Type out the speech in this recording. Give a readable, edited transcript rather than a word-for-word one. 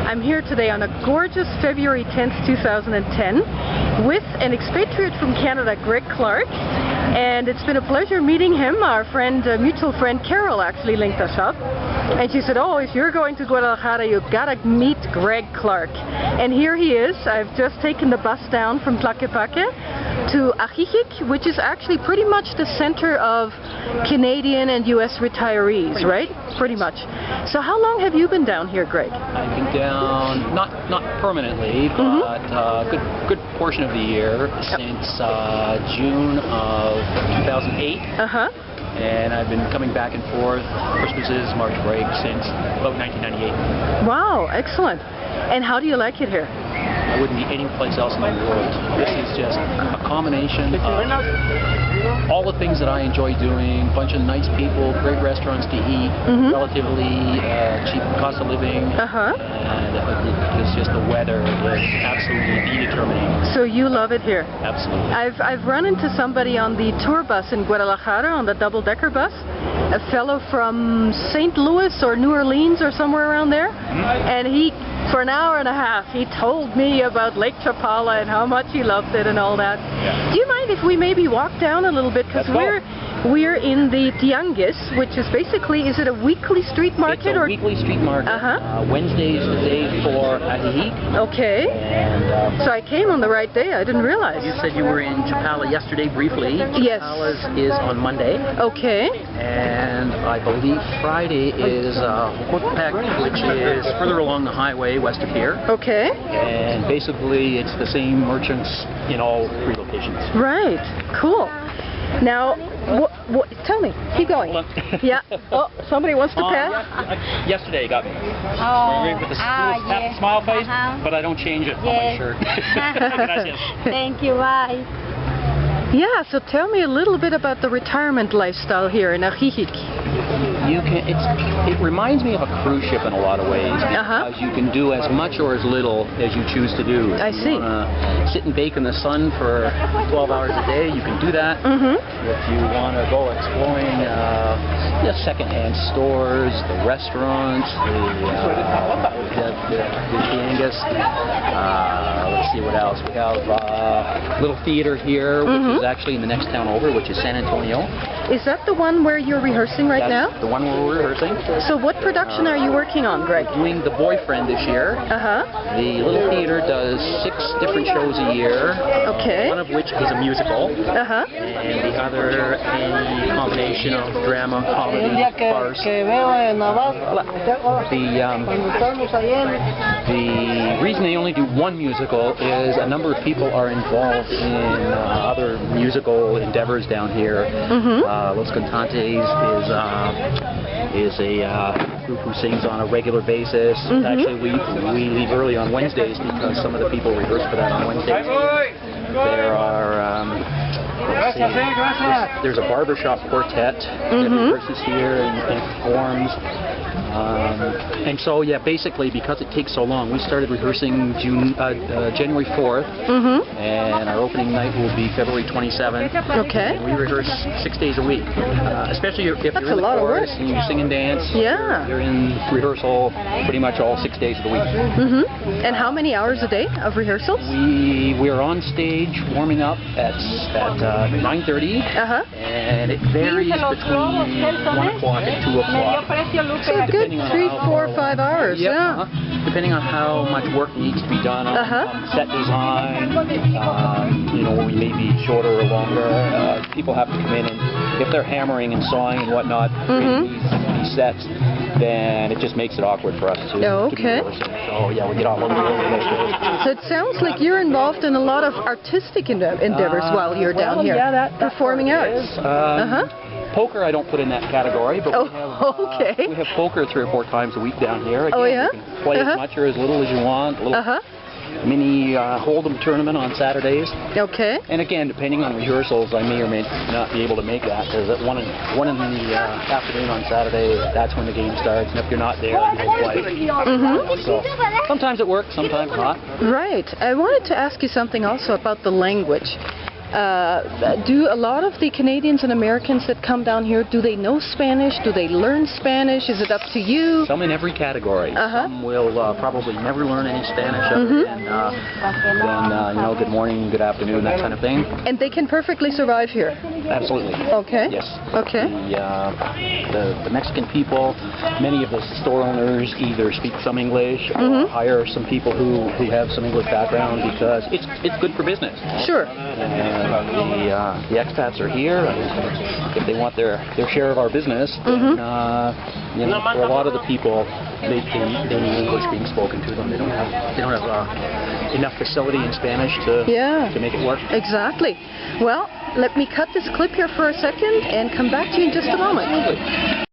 I'm here today on a gorgeous February 10th, 2010 with an expatriate from Canada, Greg Clark, and it's been a pleasure meeting him. Our friend, mutual friend Carol actually linked us up, and she said, oh, if you're going to Guadalajara, you gotta meet Greg Clark. And here he is. I've just taken the bus down from Tlaquepaque to Ajijic, which is actually pretty much the center of Canadian and US retirees, right? Pretty much. So how long have you been down here, Greg? I've been down, not permanently, but good portion of the year, since June of 2008. And I've been coming back and forth, Christmases, March break, since about 1998. Wow, excellent. And how do you like it here? I wouldn't be any place else in the world. This is just a combination of all the things that I enjoy doing, a bunch of nice people, great restaurants to eat, relatively cheap cost of living, and it's just the weather is absolutely determining. So you love it here? Absolutely. I've run into somebody on the tour bus in Guadalajara, on the double-decker bus, a fellow from St. Louis or New Orleans or somewhere around there, and he, for an hour and a half, he told me about Lake Chapala and how much he loved it and all that. Do you mind if we maybe walk down a little bit, because we're in the Tianguis, which is basically, is it a weekly street market? It's a weekly street market. Wednesday is the day for Ajijic. Okay. And, so I came on the right day. I didn't realize. You said you were in Chapala yesterday briefly. Yes. Chapala's is on Monday. Okay. And I believe Friday is Tlaquepaque, which is further along the highway west of here. Okay. And basically it's the same merchants in all three locations. Right. Cool. Now, tell me. Keep going. Yeah. Oh, somebody wants to pass? Yesterday got me. With the little smile face, but I don't change it on my shirt. Gracias. Thank you. Bye. Yeah, so tell me a little bit about the retirement lifestyle here in Ajijic. It reminds me of a cruise ship in a lot of ways, because you can do as much or as little as you choose to do. I see. If you want to sit and bake in the sun for 12 hours a day, you can do that. If you want to go exploring the second-hand stores, the restaurants, the Tianguis, let's see what else. We have a little theater here, which is actually in the next town over, which is San Antonio. Is that the one where you're rehearsing right now? The one where we're rehearsing. So what production are you working on, Greg? Doing The Boyfriend this year. The little theater does 6 different shows a year. Okay. One of which is a musical. And the other a combination of drama, comedy, farce. The reason they only do one musical is a number of people are involved in other musical endeavors down here. Los Cantantes is a group who sings on a regular basis. Actually, we leave early on Wednesdays because some of the people rehearse for that on Wednesdays. There are there's a barbershop quartet that rehearses here and performs. And so, yeah, basically, because it takes so long, we started rehearsing January 4th, and our opening night will be February 27th. Okay. And we rehearse 6 days a week, especially if you're in the chorus and you sing and dance. Yeah. You're in rehearsal pretty much all 6 days of the week. And how many hours a day of rehearsals? We're on stage warming up at 9:30, and it varies between 1 o'clock and 2 o'clock. So good 3, 4, 5 hours. Yeah. Depending on how much work needs to be done on set design, we may be shorter or longer. People have to come in, and if they're hammering and sawing and whatnot, these sets, then it just makes it awkward for us to be rehearsing. So yeah, we get off a little bit. So it sounds like you're involved in a lot of artistic endeavors while you're down here, performing arts. Poker I don't put in that category, but we have poker 3 or 4 times a week down here. Again, you can play as much or as little as you want. A little mini Hold'em tournament on Saturdays. Okay. And again, depending on rehearsals, I may or may not be able to make that, because at 1 in the afternoon on Saturday, that's when the game starts, and if you're not there, you don't play. So sometimes it works, sometimes not. Right. I wanted to ask you something also about the language. Do a lot of the Canadians and Americans that come down here, do they know Spanish? Do they learn Spanish? Is it up to you? Some in every category. Some will probably never learn any Spanish other than you know, good morning, good afternoon, that kind of thing. And they can perfectly survive here? Absolutely. Okay. Yes. Okay. The Mexican people, many of the store owners either speak some English or hire some people who have some English background because it's good for business. Sure. The expats are here. If they want their share of our business, then, you know, for a lot of the people, they need English being spoken to them. They don't have enough facility in Spanish to make it work. Exactly. Well, let me cut this clip here for a second and come back to you in just a moment. Absolutely.